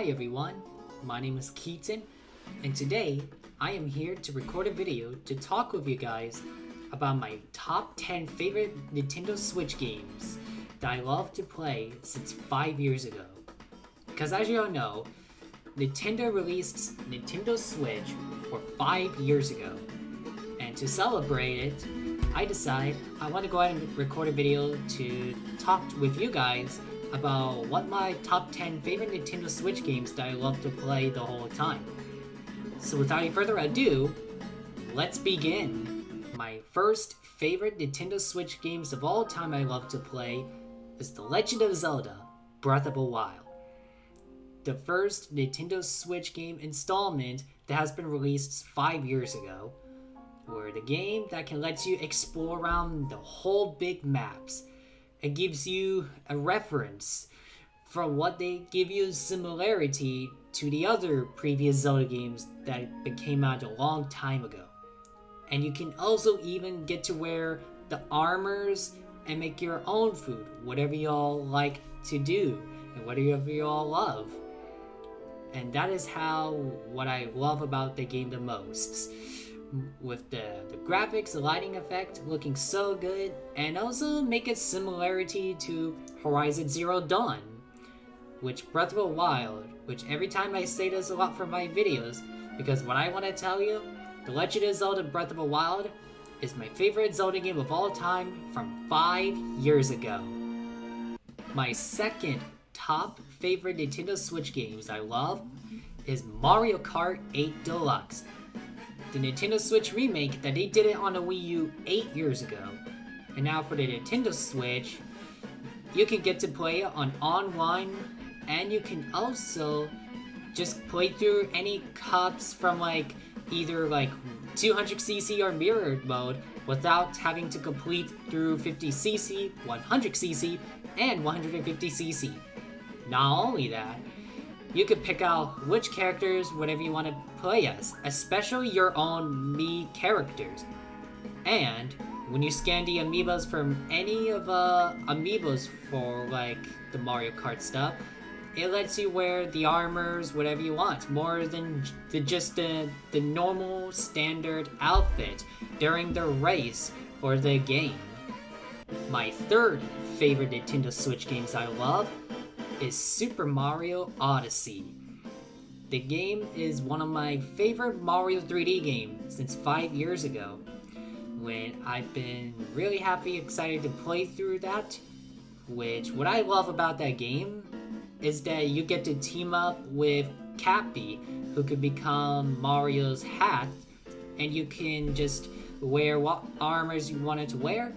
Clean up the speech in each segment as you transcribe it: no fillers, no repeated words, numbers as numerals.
Hi everyone, my name is Keaton, and today I am here to record a video to talk with you guys about my top 10 favorite Nintendo Switch games that I love to play since 5 years ago. Because as you all know, Nintendo released Nintendo Switch for 5 years ago, and to celebrate it, I decided I want to go ahead and record a video to talk with you guys about what my top 10 favorite Nintendo Switch games that I love to play the whole time. So without any further ado, let's begin. My first favorite Nintendo Switch games of all time I love to play is The Legend of Zelda: Breath of the Wild. The first Nintendo Switch game installment that has been released 5 years ago, where the game that can let you explore around the whole big maps. It gives you a reference from what they give you similarity to the other previous Zelda games that came out a long time ago. And you can also even get to wear the armors and make your own food, whatever y'all like to do and whatever y'all love. And that is what I love about the game the most. With the graphics, the lighting effect looking so good, and also make a similarity to Horizon Zero Dawn, which Breath of the Wild, which every time I say this a lot for my videos, because what I want to tell you, The Legend of Zelda Breath of the Wild is my favorite Zelda game of all time from 5 years ago. My second top favorite Nintendo Switch games I love is Mario Kart 8 Deluxe. The Nintendo Switch remake that they did it on the Wii U 8 years ago. And now for the Nintendo Switch, you can get to play it online, and you can also just play through any cups from either 200cc or mirrored mode without having to complete through 50cc, 100cc, and 150cc. Not only that, you can pick out which characters, whatever you want to play as, especially your own Mii characters. And when you scan the amiibos from any of amiibos for the Mario Kart stuff, it lets you wear the armors, whatever you want, more than just the normal standard outfit during the race for the game. My third favorite Nintendo Switch games I love is Super Mario Odyssey. The game is one of my favorite Mario 3D games since 5 years ago, when I've been really excited to play through that, what I love about that game is that you get to team up with Cappy, who could become Mario's hat, and you can just wear what armors you wanted to wear.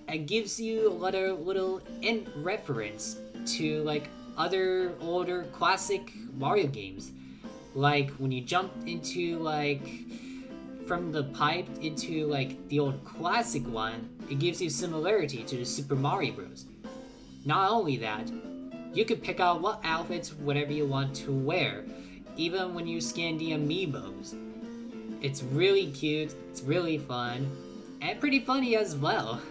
It gives you a little in reference to other older classic Mario games. When you jump into from the pipe into the old classic one, it gives you similarity to the Super Mario Bros. Not only that, you can pick out what outfits, whatever you want to wear, even when you scan the amiibos. It's really cute, it's really fun, and pretty funny as well.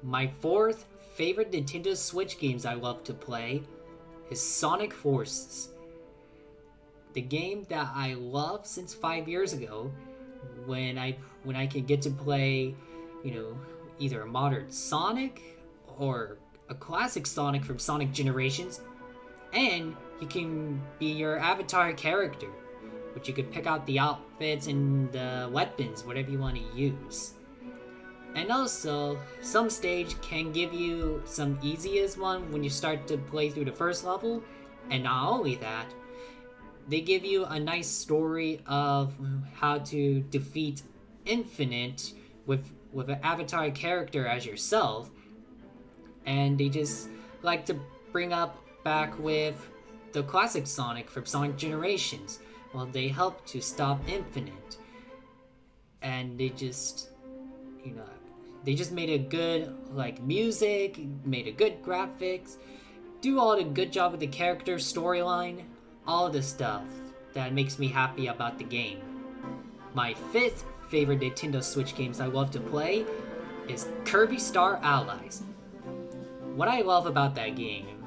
My fourth favorite Nintendo Switch games I love to play is Sonic Forces. The game that I love since 5 years ago, when I can get to play, either a modern Sonic or a classic Sonic from Sonic Generations, and you can be your avatar character, which you could pick out the outfits and the weapons, whatever you want to use. And also, some stage can give you some easiest one when you start to play through the first level, and not only that, they give you a nice story of how to defeat Infinite with an avatar character as yourself, and they just like to bring back with the classic Sonic from Sonic Generations. Well, they help to stop Infinite, and they just made a good music, made a good graphics, do all the good job with the character storyline, all the stuff that makes me happy about the game. My fifth favorite Nintendo Switch games I love to play is Kirby Star Allies. What I love about that game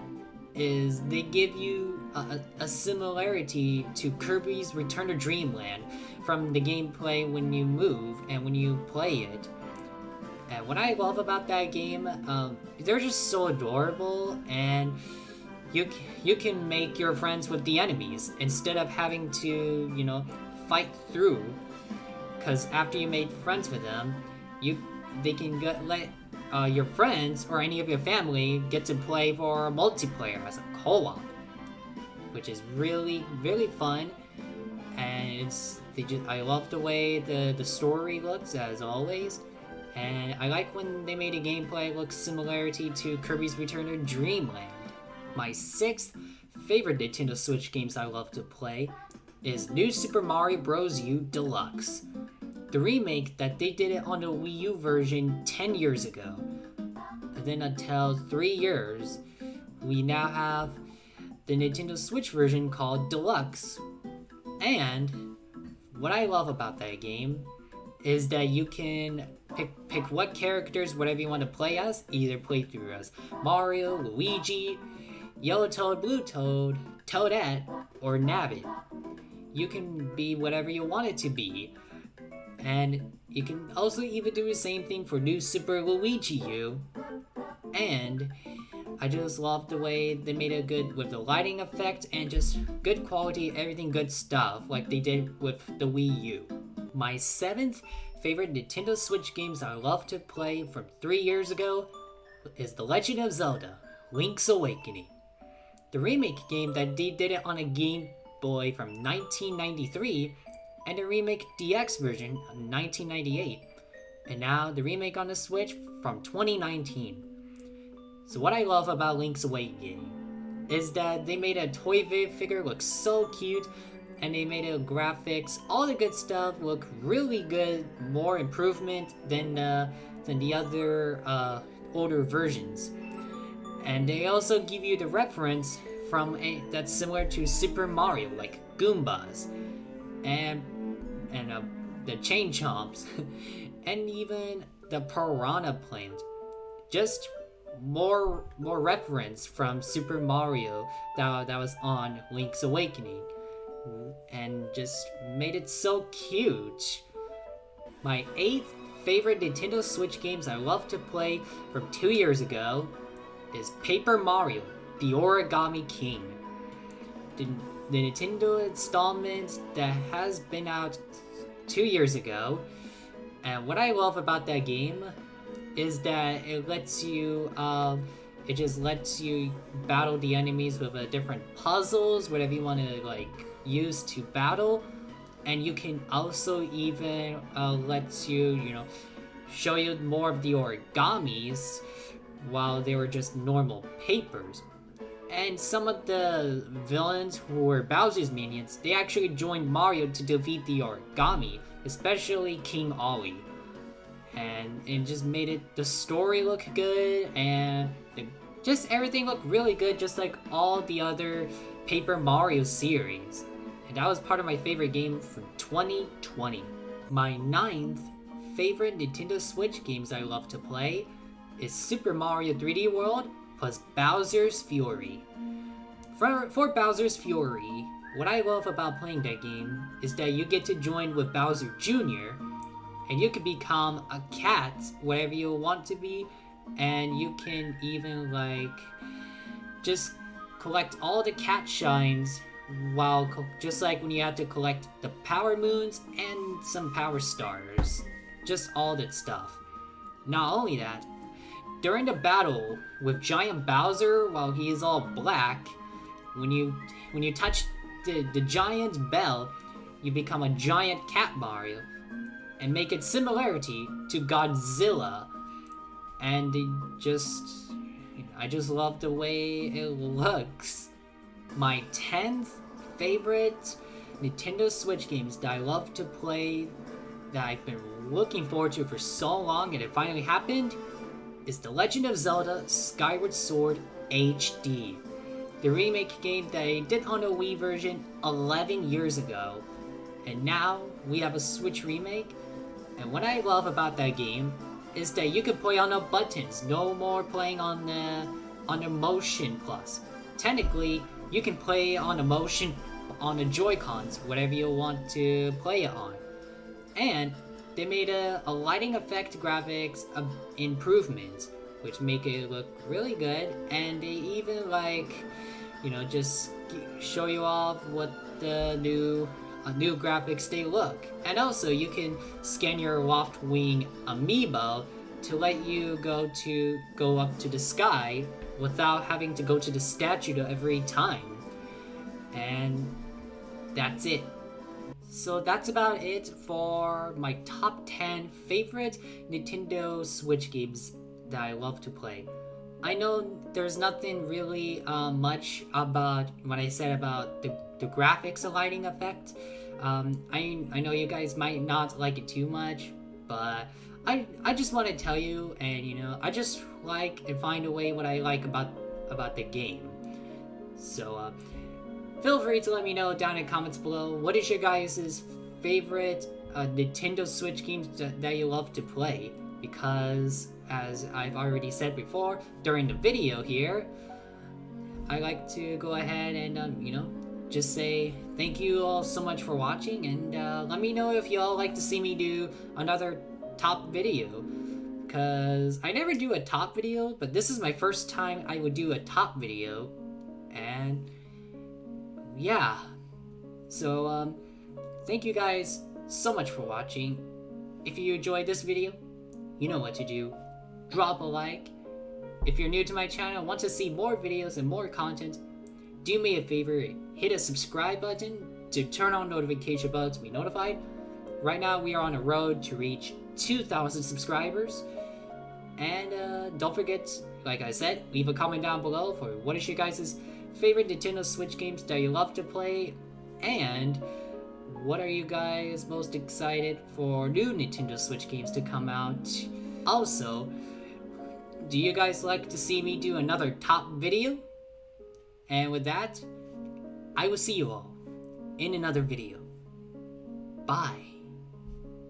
is they give you a similarity to Kirby's Return to Dreamland from the gameplay when you move and when you play it. And what I love about that game, they're just so adorable, and you can make your friends with the enemies instead of having to, you know, fight through. Because after you made friends with them, they can let your friends or any of your family get to play for multiplayer as a co-op, which is really, really fun. And I love the way the story looks, as always. And I like when they made a gameplay look similarity to Kirby's Return to Dreamland. My 6th favorite Nintendo Switch games I love to play is New Super Mario Bros. U Deluxe. The remake that they did it on the Wii U version 10 years ago. And then until 3 years, we now have the Nintendo Switch version called Deluxe. And what I love about that game is that you can pick what characters, whatever you want to play as, either play through as Mario, Luigi, Yellow Toad, Blue Toad, Toadette, or Nabbit. You can be whatever you want it to be. And you can also even do the same thing for New Super Luigi U. And I just love the way they made it good with the lighting effect and just good quality, everything good stuff like they did with the Wii U. My 7th favorite Nintendo Switch games I love to play from 3 years ago is The Legend of Zelda, Link's Awakening. The remake game that they did it on a Game Boy from 1993, and the remake DX version in 1998, and now the remake on the Switch from 2019. So what I love about Link's Awakening is that they made a toy figure look so cute, and they made the graphics, all the good stuff, look really good, more improvement than the other older versions. And they also give you the reference from that's similar to Super Mario, like Goombas, and the Chain Chomps, and even the Piranha Plant. Just more reference from Super Mario that was on Link's Awakening, and just made it so cute. My 8th favorite Nintendo Switch games I love to play from 2 years ago is Paper Mario, the Origami King. The Nintendo installment that has been out 2 years ago. And what I love about that game is that it just lets you battle the enemies with different puzzles, whatever you want to use to battle. And you can also even lets you show you more of the origamis while they were just normal papers. And some of the villains who were Bowser's minions, they actually joined Mario to defeat the origami, especially King Ollie. And it just made the story look good, and just everything looked really good, just like all the other Paper Mario series. And that was part of my favorite game from 2020. My 9th favorite Nintendo Switch games I love to play is Super Mario 3D World plus Bowser's Fury. For Bowser's Fury, what I love about playing that game is that you get to join with Bowser Jr., and you can become a cat, whatever you want to be, and you can even just collect all the cat shines, while just like when you have to collect the power moons and some power stars, just all that stuff. Not only that, during the battle with Giant Bowser while he is all black, when you touch the giant bell, you become a giant cat Mario and make it similarity to Godzilla. And I just love the way it looks. My 10th favorite Nintendo Switch games that I love to play, that I've been looking forward to for so long and it finally happened, is The Legend of Zelda Skyward Sword HD. The remake game that I did on the Wii version 11 years ago. And now we have a Switch remake. And what I love about that game is that you can play on the buttons, no more playing on the motion plus. Technically, you can play on the motion on the Joy-Cons, whatever you want to play it on. And they made a lighting effect graphics improvement, which make it look really good. And they even just show you off what the new graphics they look. And also you can scan your Loft Wing amiibo to let you go up to the sky without having to go to the statue every time. And that's it. So that's about it for my top 10 favorite Nintendo Switch games that I love to play. I know there's nothing really much about what I said about the graphics and lighting effect. I know you guys might not like it too much, but I just want to tell you, and I just like and find a way what I like about the game. So feel free to let me know down in the comments below, what is your guys' favorite Nintendo Switch games that you love to play? Because, as I've already said before during the video here, I like to go ahead and, just say thank you all so much for watching, and let me know if y'all like to see me do another top video. Because I never do a top video, but this is my first time I would do a top video, and yeah. So, thank you guys so much for watching. If you enjoyed this video, you know what to do. Drop a like. If you're new to my channel and want to see more videos and more content, do me a favor, hit a subscribe button to turn on notification bell to be notified. Right now we are on a road to reach 2,000 subscribers. And don't forget, like I said, leave a comment down below for what is your guys' favorite Nintendo Switch games that you love to play, and what are you guys most excited for new Nintendo Switch games to come out. Also, do you guys like to see me do another top video? And with that, I will see you all in another video. Bye.